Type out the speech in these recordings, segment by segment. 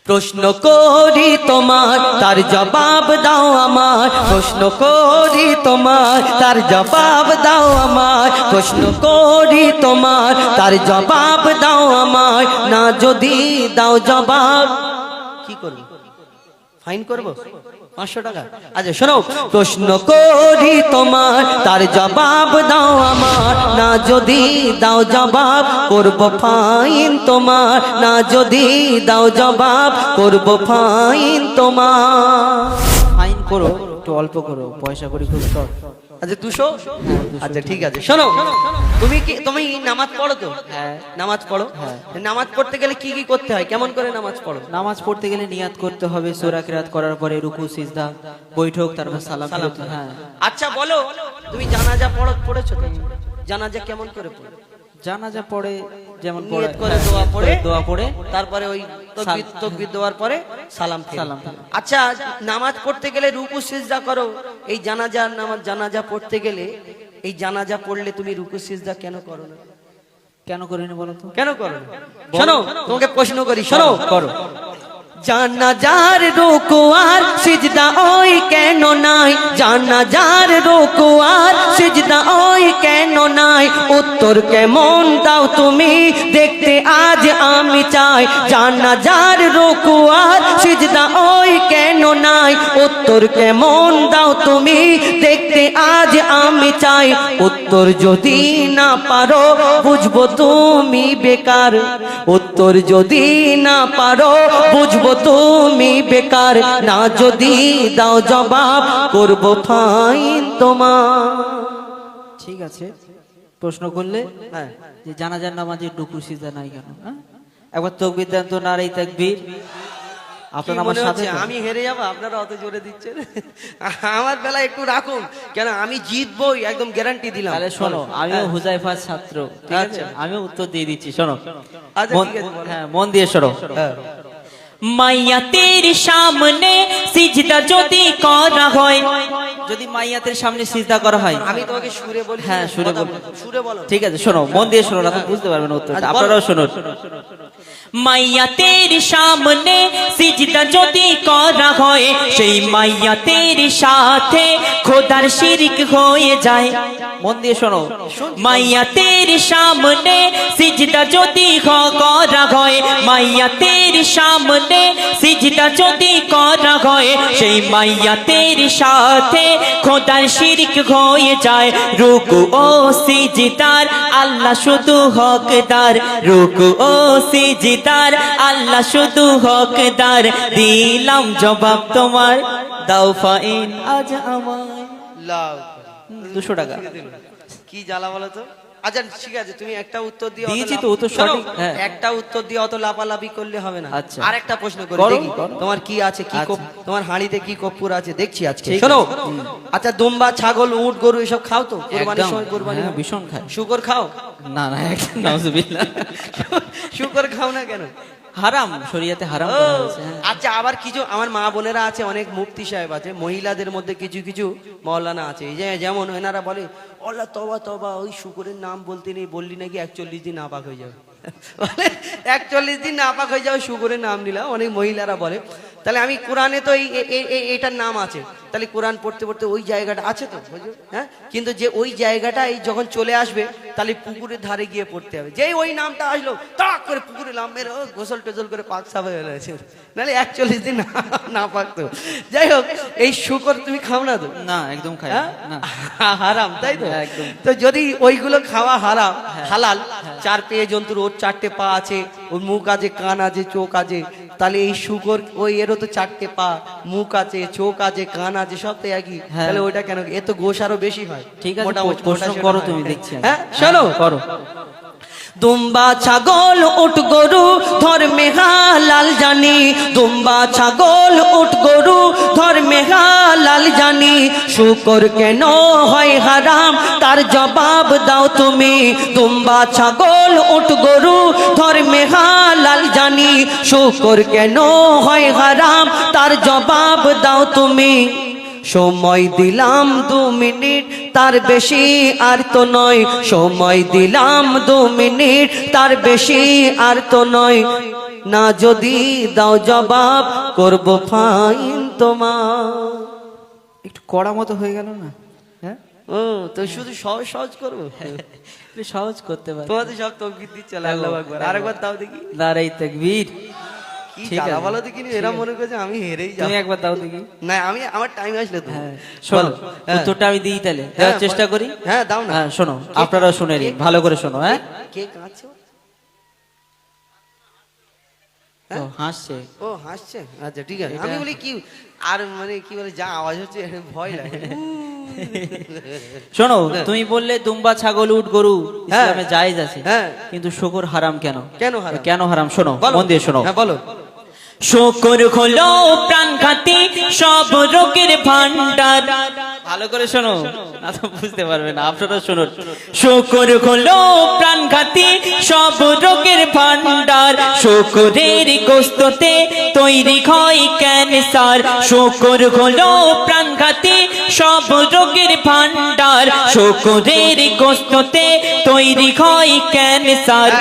প্রশ্ন করি তোমার তার জবাব দাও আমার, প্রশ্ন করি তোমার তার জবাব দাও আমার, প্রশ্ন করি তোমার তার জবাব দাও আমার। না যদি দাও জবাব কি করব? ফাইন করব 500 টাকা। আচ্ছা শোনো, প্রশ্ন করি তোমার তার জবাব দাও আমার, না যদি দাও জবাব করব ফাইন তোমার, না যদি দাও জবাব করব ফাইন তোমার। ফাইন করো, একটু অল্প করো, পয়সা করি খুব শর্ট। আচ্ছা 200? আচ্ছা ঠিক আছে। শোনো, তুমি নামাজ পড়ো তো? হ্যাঁ নামাজ পড়ো। নামাজ পড়তে গেলে কি কি করতে হয়, কেমন করে নামাজ পড়ো? নামাজ পড়তে গেলে নিয়াত করতে হবে, সূরা কিরাত করার পরে রুকু সিজদা বৈঠক, তারপর সালাম। হ্যাঁ আচ্ছা বলো, তুমি জানাজা পড়েছো তো? জানাজা কেমন করে পড়ো? জানাজা পড়ে যেমন নিয়ত করে দোয়া পড়ে তারপরে ওই তাকবীর দেওয়ার পরে সালাম। আচ্ছা নামাজ পড়তে গেলে রুকু সিজদা করো, এই জানাজার নামাজ জানাজা পড়তে গেলে এই জানাজা পড়লে তুমি রুকু সিজদা কেন করো না? কেন করিনি বলো তো? কেন করো না? শোনো তোমাকে প্রশ্ন করি, শোনো। করো। জানাজার রুকু আর সিজদা ওই কেন নাই? জানাজার রুকু আর সিজদা ওই কেন নাই? উত্তর কেমন দাও তুমি দেখতে আজ আমি চাই। জানাজার রুকু আর সিজদা ওই কেন নাই? উত্তর কেমন দাও তুমি দেখতে আজ আমি চাই। উত্তর যদি না পারো বুঝবো তুমি বেকার, উত্তর যদি না পারো বুঝবো তুমি বেকার, না যদি দাও জবাব করব ফাইন তোমার। ঠিক আছে, প্রশ্ন করলে যে জানাজার নামাজে রুকু সিজদা নাই কেন? একবার তাকবীর দেন তো, নারে তাকবীর। আপনারা আমার সাথে, আমি হেরে যাবো, আপনারা অত জোরে দিচ্ছেন। আমার বেলা একটু রাখুন, কেন আমি জিতবই, একদম গ্যারান্টি দিলাম। তাহলে শোনো, আমিও হুজাইফার ছাত্র, ঠিক আছে? আমিও উত্তর দিয়ে দিচ্ছি, শোনো। হ্যাঁ মন দিয়ে শোনো। মাইয়াতের সামনে সিজদা যদি করা হয়, যদি মাইয়াতের সামনে সিজদা করা হয়, আমি তোমাকে সুরে বলি। হ্যাঁ সুরে বলো, সুরে বলো। ঠিক আছে শোনো, মন দিয়ে শোনো, না তো বুঝতে পারবেন উত্তরটা। আপনারাও শুনুন। মাইয়াতের সামনে সিজদা যদি করা হয়, সেই মাইয়াতের সাথে খোদার শিরক হয়ে যায়। মন দিয়ে শোনো। মাইয়াতের সামনে সিজদা যদি করা হয়, মাইয়াতের সামনে সিজদা যদি করা হয়, সেই মাইয়াতের সাথে খোদার শিরক হয়ে যায়। রুকু ও সিজদার আল্লাহ শুধু হকদার, রুকু ও সিজদার আল্লাহ শুধু হকদার। দিলাম জবাব তোমার, দাও ফাইন আজ আমায়। 200 টাকা। কি জ্বালা বলো তো? আচ্ছা ঠিক আছে, তুমি একটা উত্তর দিও। দিয়েছি তো, উত্তর সঠিক। হ্যাঁ একটা উত্তর দিয়ে অত লাপালাপি করলে হবে না। আচ্ছা আরেকটা প্রশ্ন করি দেখি তোমার কি আছে, কি তোমার হাঁড়িতে কি কর্পূর আছে দেখছি আজকে। শোনো, আচ্ছা দুম্বা ছাগল উট গরু এসব খাও তো? কুরবানির সময় কুরবানি ভীষণ খায়। শুকর খাও? না না, একদম নাউজুবিল্লাহ। শুকর খাও না কেন? হারাম, শরীয়তে হারাম করা হয়েছে। আচ্ছা আবার কিছু আমার মা বোনেরা আছে, অনেক মুফতি সাহেব আছে, মহিলাদের মধ্যে কিছু কিছু মাওলানা আছে, এই যে যেমন এনারা বলে আল্লাহ তওবা তওবা, ওই শুকরের নাম বলতে নেই, বললি নাকি 41 দিন নাপাক হয়ে যাবে। 41 দিন নাপাক হয়ে যাবে শুকরের নাম নিলাম, অনেক মহিলারা বলে। তাহলে আমি কোরআনে তো এইটার নাম আছে, তাহলে কোরআন পড়তে পড়তে ওই জায়গাটা আছে তো, হ্যাঁ, কিন্তু যে ওই জায়গাটা এই যখন চলে আসবে তাহলে পুকুরের ধারে গিয়ে পড়তে হবে। যেই ওই নামটা আসলো তাক করে পুকুরে নাম মেরে গোসল টোসল করে পাক সাফ হয়ে গেছে, নাহলে 41 দিন না পাকতো। যাই হোক, এই শুকর তুমি খাও না তো? না একদম খাই না, হারাম, তাই তো? একদম। তো যদি ওইগুলো খাওয়া হারাম, হালাল, 4 পেয়ে জন্তুর ওর 4টে পা আছে, ওর মুখ আছে, কান আছে, চোখ আছে, তাহলে এই শুকর ওই এরও তো 4টে পা, মুখ আছে, চোখ আছে, কান আছে, সব তো একই, তাহলে ওইটা কেন? এ তো গোশ আরো বেশি হয়। ঠিক আছে, প্রশ্ন করো তুমি, দেখছি। হ্যাঁ শোনো, করো। দুম্বা ছাগল উট গরু ধর্মে হালাল জানি, দুম্বা ছাগল উট গরু ধর্মে হালাল জানি, শুকর কেন হয় হারাম তার জবাব দাও তুমি। দুম্বা ছাগল উট গরু ধর্মে হালাল জানি, শুকর কেন হয় হারাম তার জবাব দাও তুমি। সময় দিলাম 2 মিনিট, তার বেশি আর তো নয়, সময় দিলাম 2 মিনিট, তার বেশি আর তো নয়। না যদি দাও জবাব করব ফাইন তোমার। একটু কড়া মতো হয়ে গেল না? হ্যাঁ, ও তো শুধু সহজ সহজ করবো, একটু সহজ করতে পারি। তোমাদের সব তকবীর দিচ্ছে আল্লাহু আকবার। আরেকবার দাও দেখি, নারাই তাকবীর। কি ঠিক আছে, জ্বালা বলো দেখি, এরা মনে করছে আমি হেরেই যাব। তুমি একবার দাও দেখি। না আমি আমার টাইম আসলে তো হ্যাঁ, শোনো, উত্তরটা আমি দিই তাহলে, দেওয়ার চেষ্টা করি। হ্যাঁ দাও না। হ্যাঁ শোনো, আপনারাও শুনে নিন, ভালো করে শোনো। হ্যাঁ, কে কাঁদছে? ও হাসছে। ও হাসছে, আচ্ছা ঠিক আছে। আমি বলি কি আর মানে কি বলে যা আওয়াজ হচ্ছে ভয় লাগে। শোনো, তুমি বললে দুম্বা, ছাগল, উট, গরু ইসলামে জায়েজ আছে, হ্যাঁ। কিন্তু শুকর হারাম কেন? কেন হারাম? কেন হারাম শোনো, বলো। মন দিয়ে শোনো। হ্যাঁ বলো। শুকর হলো প্রাণঘাতী সব রোগের ভান্ডার। ভালো করে শোনো, না তো বুঝতে পারবে না, আপনারা শুনুন। শুকর হলো প্রাণঘাতী সব রোগের ভান্ডার। শুকরের গোস্ততে তৈরি হয় ক্যান্সার। শুকর হলো প্রাণঘাতী সব রোগের ভান্ডার। শুকরের গোস্ততে তৈরি হয় ক্যান্সার।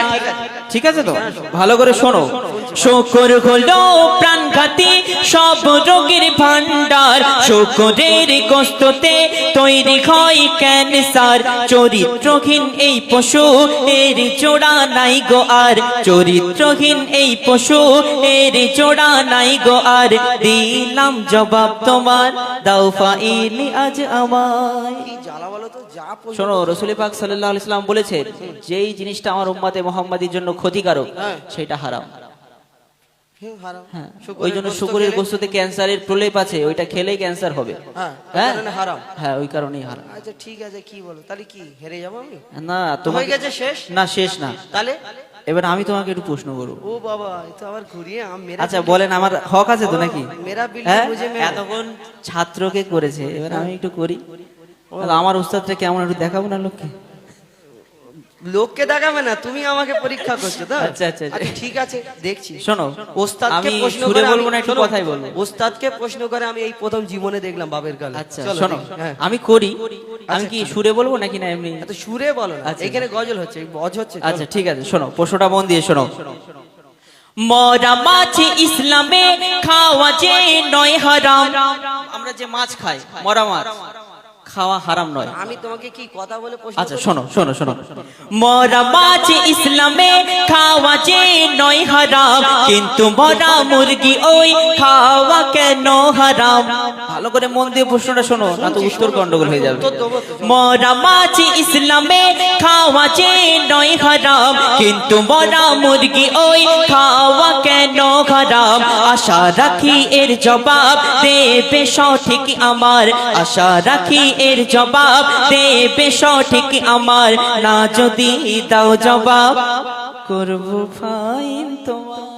ঠিক আছে তো, ভালো করে শোনো। শুকর হলো প্রাণঘাতী সব রোগের ভান্ডার। শুকরের গোস্ততে তৈরি হয় ক্যান্সার। চরিত্রহীন এই পশু এর জোড়া নাই গো আর। চরিত্রহীন এই পশু এর জোড়া নাই গো আর। দিলাম জবাব তোমার, দাও ফাইন আজ আমায়। কি জ্বালা বলো তো, যা পর্যন্ত- শোনো, রাসূল পাক সাল্লাল্লাহু আলাইহি সাল্লাম বলেছেন, যেই জিনিসটা আমার উম্মতে মুহাম্মাদির জন্য ক্ষতিকারক হ্যাঁ। সেটা হারাম। হারাম। হ্যাঁ, শুকরের ওই জন্য গোশত শুকরের খেলে- গোশতে ক্যান্সারের প্রলেপ আছে, ওইটা খেলেই ক্যান্সার হবে। হ্যাঁ, ওই হ্যাঁ কারণে হারাম। হ্যাঁ, ওই কারণেই হারাম। আচ্ছা ঠিক আছে, কি বলো তাহলে, কি হেরে যাবো আমি? না তোমার হয়ে গেছে শেষ? না, শেষ না। তাহলে এবার আমি তোমাকে একটু প্রশ্ন করব। ও বাবা, এই তো আবার ঘুরিয়ে মেরা। আচ্ছা বলেন, আমার হক আছে তো নাকি? মেরা বিল্লি হ্যাঁ, বুঝে মেরে। এতক্ষণ ছাত্রকে করেছে, এবার আমি একটু করি। তাহলে আমার উস্তাদটা কেমন একটু দেখাবো না লোককে? লোককে দেখাবে না, তুমি আমাকে পরীক্ষা করছো তো। আচ্ছা, আচ্ছা, আচ্ছা। ঠিক আছে, দেখছি। শোনো, ওস্তাদকে আমি প্রশ্ন সুরে করে বলবো না, আমি- একটু শোনো, কথাই বলবো। ওস্তাদকে প্রশ্ন করে আমি এই প্রথম জীবনে দেখলাম বাবের গালে। আচ্ছা চলো, শোনো, দেখি। হ্যাঁ। আমি করি। আমি আচ্ছা, কি সুরে বলবো নাকি না এমনি? এত সুরে বলো না, আচ্ছা। এখানে গজল হচ্ছে, বজ হচ্ছে। চলো। আচ্ছা ঠিক আছে, শোনো, প্রশ্নটা মন দিয়ে শোনো। মরা মাছ ইসলামে খাওয়া যে নয় হারাম। আমরা যে মাছ খাই, মরা মাছ খাওয়া হারাম নয়। আমি তোমাকে কি কথা বলে প্রশ্ন আচ্ছা করছি? শোনো শোনো শোনো, মরা মাছ ইসলামে খাওয়া যে নয় হারাম, কিন্তু মরা মুরগি ওই খাওয়া কেন হারাম? ভালো করে মন দিয়ে প্রশ্নটা শোনো, না তো উত্তর গন্ডগোল হয়ে যাবে। উত্তর দেবো তো। মরা মাছ ইসলামে খাওয়া যে নয় হারাম, কিন্তু মরা মুরগি ওই খাওয়া কেন হারাম? আশা রাখি এর জবাব দেবে সঠিক আমার। আশা রাখি এর জবাব দেবে সঠিক আমার। না যদি দাও জবাব করব ফাইন তোমার।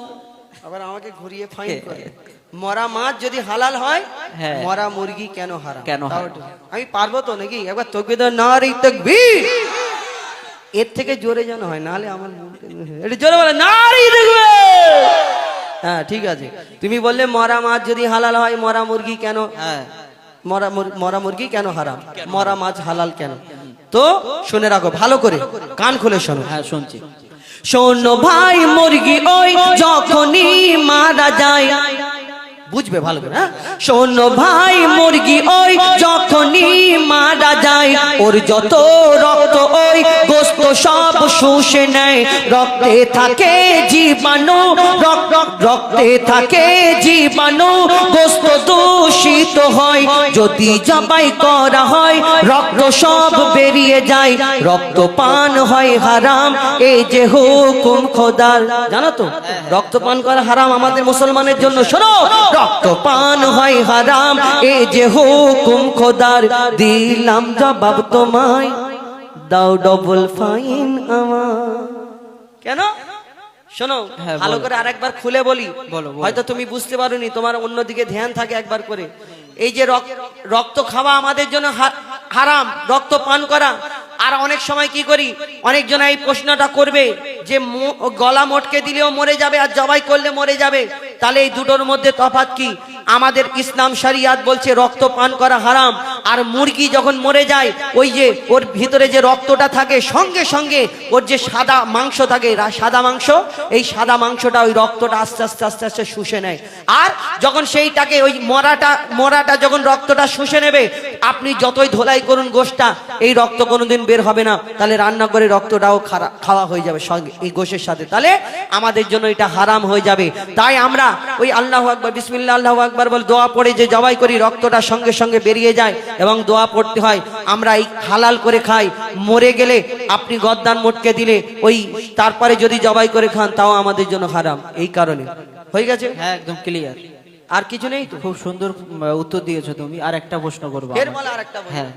আবার আমাকে ঘুরিয়ে ফাইন করে। মরা মাছ যদি হালাল হয়, হ্যাঁ। মরা মুরগি কেন হারাম? কেন তাও হারাম? একটু- আমি পারবো তো নাকি? একবার তাকবীর নারী তাকবীর। এর থেকে জোরে যেন হয়, নাহলে আমার এটা জোরে বলে নারী তাকবীর। হ্যাঁ ঠিক আছে। তুমি বললে মরা মাছ যদি হালাল হয়, মরা মুরগি কেন? হ্যাঁ, মরা মুরগি কেন হারাম? মরা মাছ হালাল কেন? তো শুনে রাখো ভালো করে, কান খুলে শোনো। হ্যাঁ শুনছি। শোনো ভাই, মুরগি ওই যখনই মারা যায়, বুঝবে ভালো করে। হ্যাঁ, শোনো ভাই, মুরগি ওই যখনই মারা যায়, ওর যত রক্ত ওই গোস্ত সব শুষে নেয়। রক্তে থাকে জীবাণু, রক্তে থাকে জীবাণু, গোস্ত দূষিত হয়। যদি জবাই করা হয়, রক্ত সব বেরিয়ে যায়। রক্ত পান হয় হারাম, এই যে হুকুম খোদার। জানো তো রক্ত পান করা হারাম আমাদের মুসলমানের জন্য। শোনো, রক্ত পান হয় হারাম, এই যে হুকুম খোদার। দিলাম জবাব তোমায়, দাও ডবল ফাইন আমার। কেন? শোনো হ্যাঁ, ভালো বলো। করে আরেকবার খুলে বলি, বলো, বলো। হয়তো তুমি বুঝতে পারোনি, তোমার অন্যদিকে ধ্যান থাকে একবার করে। এই যে রক্ত খাওয়া আমাদের জন্য হারাম, রক্ত পান করা। আর অনেক সময় কি করি, অনেকজন এই প্রশ্নটা করবে যে গলা মটকে দিলেও মরে যাবে আর জবাই করলে মরে যাবে, তাহলে এই দুটোর মধ্যে তফাৎ কি? আমাদের ইসলাম শরিয়াত বলছে রক্ত পান করা হারাম। আর মুরগি যখন মরে যায়, ওই যে ওর ভিতরে যে রক্তটা থাকে, সঙ্গে সঙ্গে ওর যে সাদা মাংস থাকে, সাদা মাংস, এই সাদা মাংসটা ওই রক্তটা আস্তে আস্তে আস্তে আস্তে শুষে নেয়। আর যখন সেইটাকে ওই মরাটা যখন রক্তটা শুষে নেবে, আপনি যতই ধোলাই করুন গোশটা, এই রক্ত কোনোদিন বের হবে না। তাহলে রান্না করে রক্তটাও খাওয়া হয়ে যাবে সঙ্গে এই গোশের সাথে, তাহলে আমাদের জন্য এটা হারাম হয়ে যাবে। তাই আমরা ওই আল্লাহু আকবার, বিসমিল্লাহ আল্লাহু আকবার বলে দোয়া পড়ে যে জবাই করি, রক্তটা সঙ্গে সঙ্গে বেরিয়ে যায় এবং দোয়া পড়তে হয়। আমরা এই হালাল করে খাই। মরে গেলে আপনি গদ্দান মোটকে দিলে ওই তারপরে যদি জবাই করে খান, তাও আমাদের জন্য হারাম। এই কারণে হয়ে গেছে। হ্যাঁ, একদম ক্লিয়ার। আর কিছু নেই তো? খুব সুন্দর উত্তর দিয়েছো তুমি। আর একটা প্রশ্ন করবো ফের আমরা। বলো আরেকটা বলো। হ্যাঁ,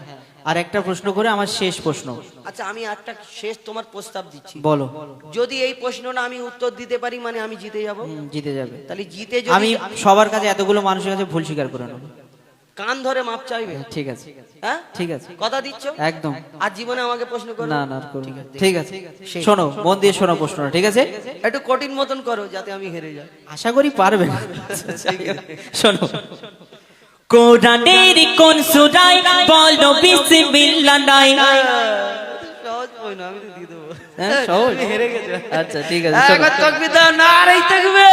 আর একটা প্রশ্ন করে আমার শেষ প্রশ্ন। আচ্ছা, আমি একটা শেষ তোমার প্রস্তাব দিচ্ছি। বলো। যদি এই প্রশ্নটা আমি উত্তর দিতে পারি, মানে আমি জিতে যাব। জিতে যাবে। তাহলে জিতে যদি আমি সবার কাছে, এতগুলো মানুষের কাছে ভুল স্বীকার করে নেবো। কান ধরে মাপ চাইবে। ঠিক আছে, হ্যাঁ, ঠিক আছে, কথা দিচ্ছ? একদম। আর জীবনে আমাকে প্রশ্ন করো না না, আর করবো না। ঠিক আছে, শোনো, মন দিয়ে শোনো প্রশ্নটা, ঠিক আছে? একটু কঠিন মতন করো যাতে আমি হেরে যাই। আশা করি পারবে। শোনো, কোরআনের কোন সূরায় বলো বিসমিল্লাহ নাই? সহজ বই না, আমি তো দিয়ে দেবো। হ্যাঁ, সহজ। আমি হেরে গেছি। আচ্ছা, ঠিক আছে, শোনো। একবার তাকবীর দাও, নারায়ে তাকবীর।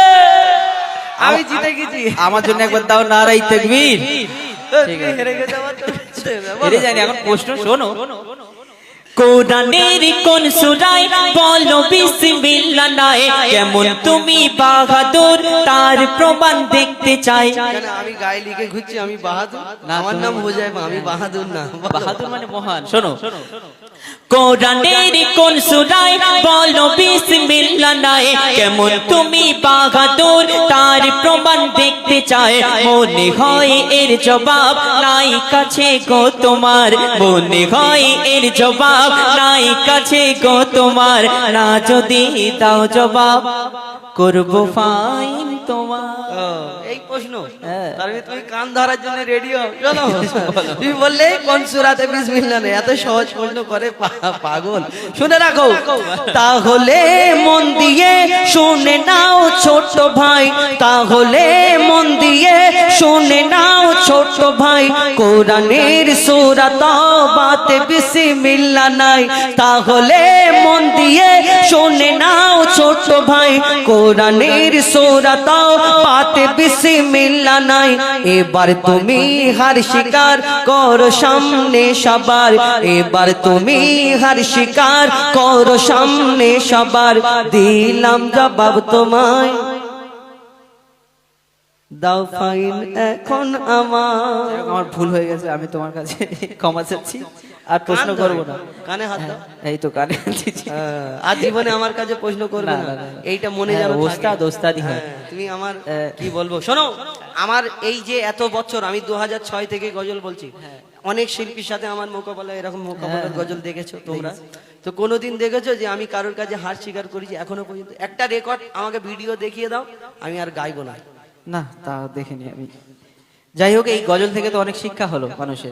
আমি জিতে গেছি। আমার জন্য একবার দাও নারায়ে তাকবীর। ঠিক আছে, হেরে গেছে আমার তো। হেরে যায়নি, এখন প্রশ্ন শোনো। কোরআনের কোন সূরায় বলো বিসমিল্লাহ নাই? কেমন তুমি বাহাদুর, তার প্রমাণ দেখতে চাই। কেন আমি গায়ে লিখে ঘুরছি আমি বাহাদুর? না, আমার তুমি- নাম হুজাইফা, আমি বাহাদুর না। বাহাদুর মানে মহান। শোনো, কোরআনের কোন সূরায় বলো বিসমিল্লাহ নাই? কেমন তুমি বাহাদুর, তার প্রমাণ দেখতে চাই। মনে হয় এর জবাব নাই কাছে গো তোমার, মনে হয় এর জবাব নাই কাছে গো তোমার। না যদি দাও জবাব, করবো ফাইন তোমার। ও, এই প্রশ্ন। হ্যাঁ। তার মানে তুমি কান ধরার জন্য রেডি হও। শোনো, তুমি বললে কোন সূরাতে বিসমিল্লাহ নেই, এত সহজ প্রশ্ন করে পাগল। শুনে রাখো, তাহলে মন দিয়ে শুনে নাও ছোট ভাই, তাহলে মন দিয়ে শুনে নাও ছোট ভাই। কোরআনের সূরা তাওবাতে বিসমিল্লাহ নাই, তাহলে মন দিয়ে শুনে নাও ছোট ভাই। কোরআনের সূরা তাওবাতে বিসমিল্লাহ নাই। এবার তুমি হার স্বীকার করো সামনে সবার, এবার তুমি হার স্বীকার করো সামনে সবার। দিলাম জবাব তোমায়, দাও ফাইন এখন আমার। আমার ভুল হয়ে গেছে, আমি তোমার কাছে ক্ষমা চাচ্ছি। আর প্রশ্ন করবো না। কানে হাত দাও। এই তো কানে দিচ্ছি। আর জীবনে আমার কাছে প্রশ্ন করবে না, না, না, না। এইটা মনে হ্যাঁ, যেন থাকে। ওস্তাদ ওস্তাদি হয়। হ্যাঁ, তুমি আমার কি বলবো, শোনো, আমার এই যে এত বছর, আমি 2006 থেকে গজল বলছি। অনেক শিল্পীর সাথে আমার মোকাবেলা, এরকম মোকাবেলার গজল দেখেছো তোমরা তো? কোনোদিন দেখেছো যে আমি কারোর কাছে হার স্বীকার করেছি? এখনো পর্যন্ত একটা রেকর্ড আমাকে ভিডিও দেখিয়ে দাও, আমি আর গাইবো না। না, তা দেখিনি আমি। যাই হোক, এই গজল থেকে তো অনেক শিক্ষা হলো মানুষের।